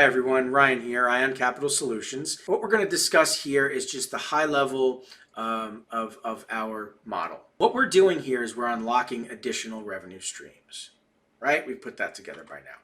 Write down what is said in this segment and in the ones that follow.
Hi everyone, Ryan here, Ion Capital Solutions. What we're going to discuss here is just the high level of our model. What we're doing here is we're unlocking additional revenue streams, right? We've put that together by now.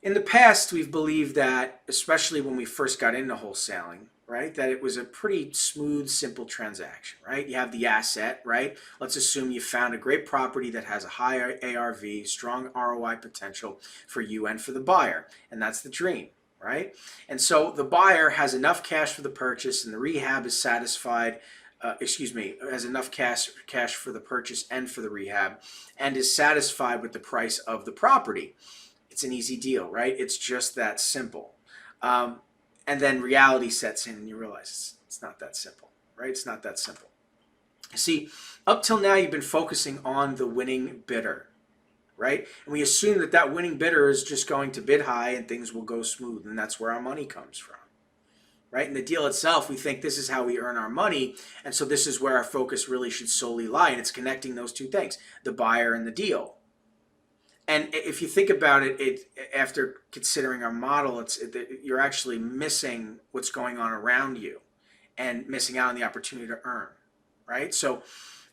In the past, we've believed that, especially when we first got into wholesaling, right, that it was a pretty smooth, simple transaction, right? You have the asset, right? Let's assume you found a great property that has a high ARV, strong ROI potential for you and for the buyer, and that's the dream, right? And so the buyer has enough cash for the purchase and the rehab is satisfied, has enough cash for the purchase and for the rehab and is satisfied with the price of the property. It's an easy deal, right? It's just that simple. And then reality sets in and you realize it's not that simple, right? It's not that simple. See, up till now, you've been focusing on the winning bidder, right? And we assume that that winning bidder is just going to bid high and things will go smooth. And that's where our money comes from, right? In the deal itself, we think this is how we earn our money. And so this is where our focus really should solely lie. And it's connecting those two things, the buyer and the deal. And if you think about it, after considering our model, you're actually missing what's going on around you and missing out on the opportunity to earn, right? So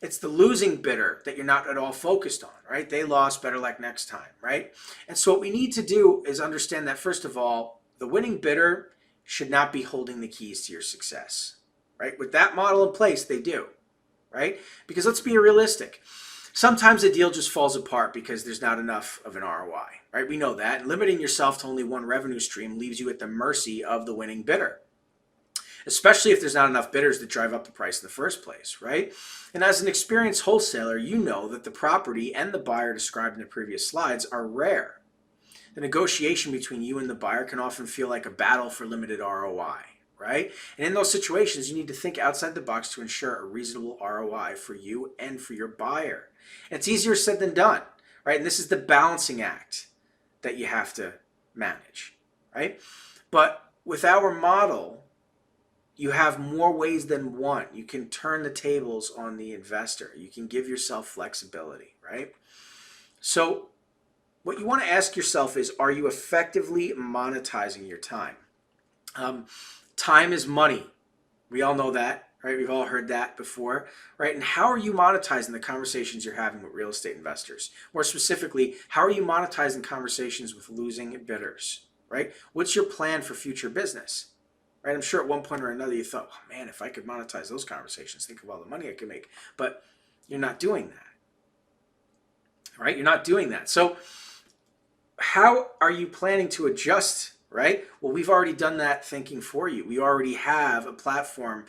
it's the losing bidder that you're not at all focused on, right? They lost, better luck next time, right? And so what we need to do is understand that, first of all, the winning bidder should not be holding the keys to your success, right? With that model in place, they do, right? Because let's be realistic. Sometimes a deal just falls apart because there's not enough of an ROI, right? We know that. Limiting yourself to only one revenue stream leaves you at the mercy of the winning bidder, especially if there's not enough bidders to drive up the price in the first place, right? And as an experienced wholesaler, you know that the property and the buyer described in the previous slides are rare. The negotiation between you and the buyer can often feel like a battle for limited ROI, right? And in those situations, you need to think outside the box to ensure a reasonable ROI for you and for your buyer. And it's easier said than done, right? And this is the balancing act that you have to manage, right? But with our model, you have more ways than one. You can turn the tables on the investor. You can give yourself flexibility, right? So what you want to ask yourself is, are you effectively monetizing your time? Time is money. We all know that, right? We've all heard that before, right? And how are you monetizing the conversations you're having with real estate investors? More specifically, how are you monetizing conversations with losing bidders, right? What's your plan for future business, right? I'm sure at one point or another you thought, oh man, if I could monetize those conversations, think of all the money I could make. But you're not doing that, right? You're not doing that. So how are you planning to adjust, right? Well, we've already done that thinking for you. We already have a platform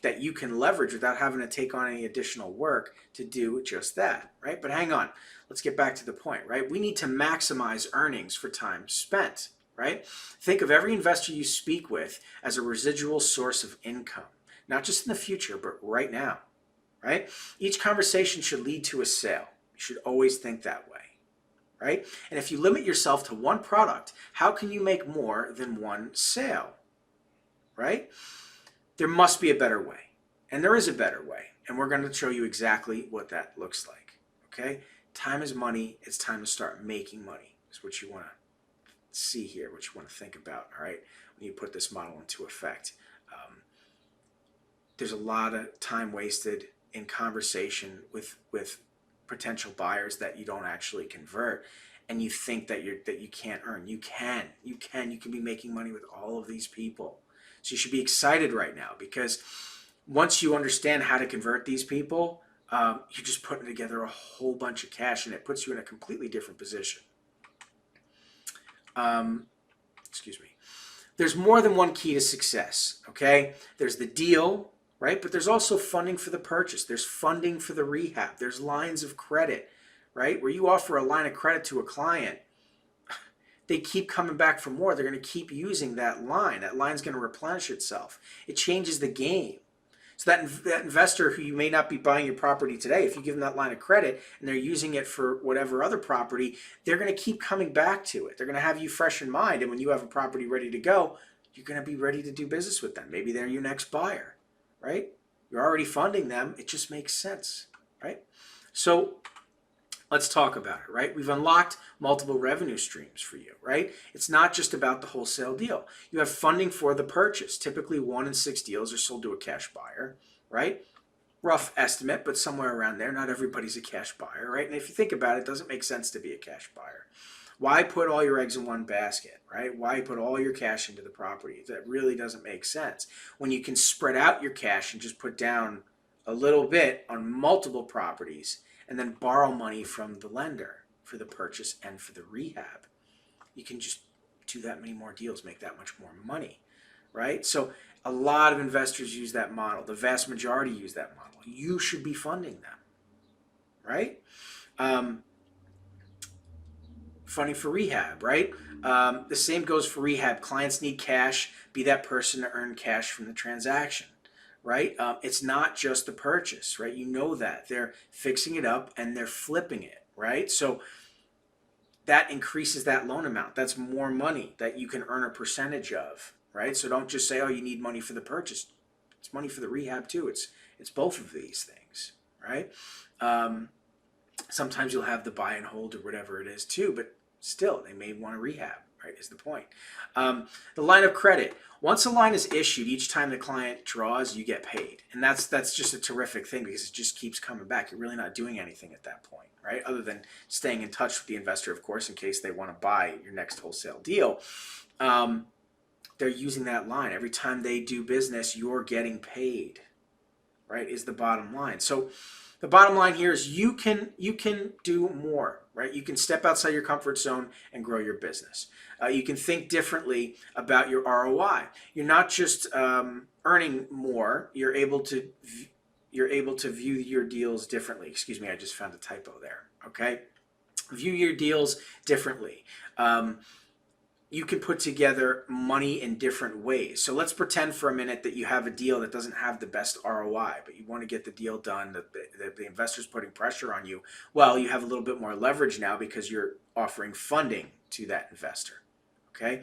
that you can leverage without having to take on any additional work to do just that, right? But hang on, let's get back to the point, right? We need to maximize earnings for time spent, right? Think of every investor you speak with as a residual source of income, not just in the future, but right now, right? Each conversation should lead to a sale. You should always think that way, right? And if you limit yourself to one product, how can you make more than one sale, right? There must be a better way, and there is a better way, and we're going to show you exactly what that looks like, okay? Time is money. It's time to start making money is what you want to see here, what you want to think about, all right, when you put this model into effect. There's a lot of time wasted in conversation with potential buyers that you don't actually convert, and you think that you can't earn. You can be making money with all of these people. So you should be excited right now, because once you understand how to convert these people, you're just putting together a whole bunch of cash, and it puts you in a completely different position. There's more than one key to success, okay? There's the deal, right? But there's also funding for the purchase. There's funding for the rehab. There's lines of credit, right? Where you offer a line of credit to a client, they keep coming back for more. They're going to keep using that line. That line's going to replenish itself. It changes the game. So that investor who you may not be buying your property today, if you give them that line of credit and they're using it for whatever other property, they're going to keep coming back to it. They're going to have you fresh in mind. And when you have a property ready to go, you're going to be ready to do business with them. Maybe they're your next buyer, right? You're already funding them. It just makes sense, right? So Let's talk about it, right? We've unlocked multiple revenue streams for you, right? It's not just about the wholesale deal. You have funding for the purchase. Typically 1 in 6 deals are sold to a cash buyer, right? Rough estimate, but somewhere around there. Not everybody's a cash buyer, right? And if you think about it, it doesn't make sense to be a cash buyer. Why put all your eggs in one basket, right? Why put all your cash into the property? That really doesn't make sense. When you can spread out your cash and just put down a little bit on multiple properties and then borrow money from the lender for the purchase and for the rehab, you can just do that many more deals, make that much more money, right? So a lot of investors use that model. The vast majority use that model. You should be funding them, right? Funding for rehab, right? The same goes for rehab. Clients need cash. Be that person to earn cash from the transaction, right? It's not just the purchase, right? You know that. They're fixing it up and they're flipping it, right? So that increases that loan amount. That's more money that you can earn a percentage of, right? So don't just say, oh, you need money for the purchase. It's money for the rehab too. It's both of these things, right? Sometimes you'll have the buy and hold or whatever it is too, but still, they may want to rehab, right, is the point. The line of credit. Once a line is issued, each time the client draws, you get paid. And that's just a terrific thing because it just keeps coming back. You're really not doing anything at that point, right? Other than staying in touch with the investor, of course, in case they want to buy your next wholesale deal. They're using that line. Every time they do business, you're getting paid, right, is the bottom line. So the bottom line here is you can do more, right? You can step outside your comfort zone and grow your business. You can think differently about your ROI. You're not just earning more. You're able to view your deals differently. Excuse me, I just found a typo there. Okay, view your deals differently. You can put together money in different ways. So let's pretend for a minute that you have a deal that doesn't have the best ROI, but you want to get the deal done, that the investor's putting pressure on you. Well, you have a little bit more leverage now because you're offering funding to that investor. Okay.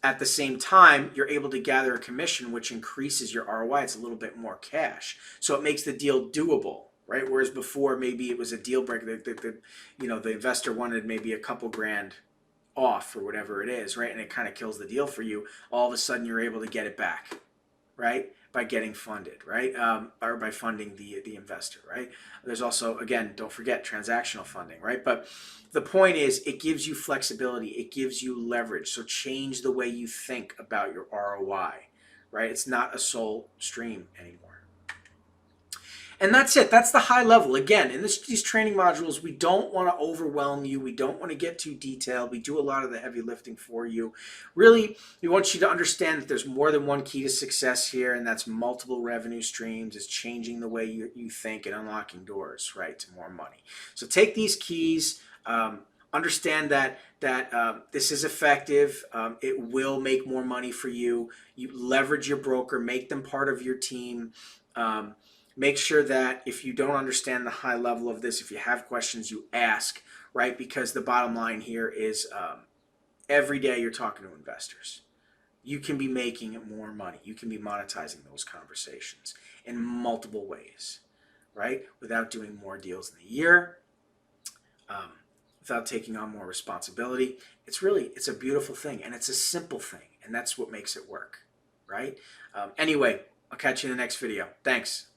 At the same time, you're able to gather a commission, which increases your ROI. It's a little bit more cash. So it makes the deal doable, right? Whereas before, maybe it was a deal breaker. The investor wanted maybe a couple grand off or whatever it is, right? And it kind of kills the deal for you. All of a sudden, you're able to get it back, right? By getting funded, right? Or by funding the investor, right? There's also, again, don't forget transactional funding, right? But the point is, it gives you flexibility. It gives you leverage. So change the way you think about your ROI, right? It's not a sole stream anymore. And that's it. That's the high level. Again, in these training modules, we don't want to overwhelm you. We don't want to get too detailed. We do a lot of the heavy lifting for you. Really, we want you to understand that there's more than one key to success here, and that's multiple revenue streams. It's changing the way you think and unlocking doors, right, to more money. So take these keys. Understand that this is effective. It will make more money for you. You leverage your broker. Make them part of your team. Make sure that if you don't understand the high level of this, if you have questions, you ask, right? Because the bottom line here is every day you're talking to investors. You can be making more money. You can be monetizing those conversations in multiple ways, right? Without doing more deals in the year, without taking on more responsibility. It's a beautiful thing, and it's a simple thing, and that's what makes it work, right? Anyway, I'll catch you in the next video. Thanks.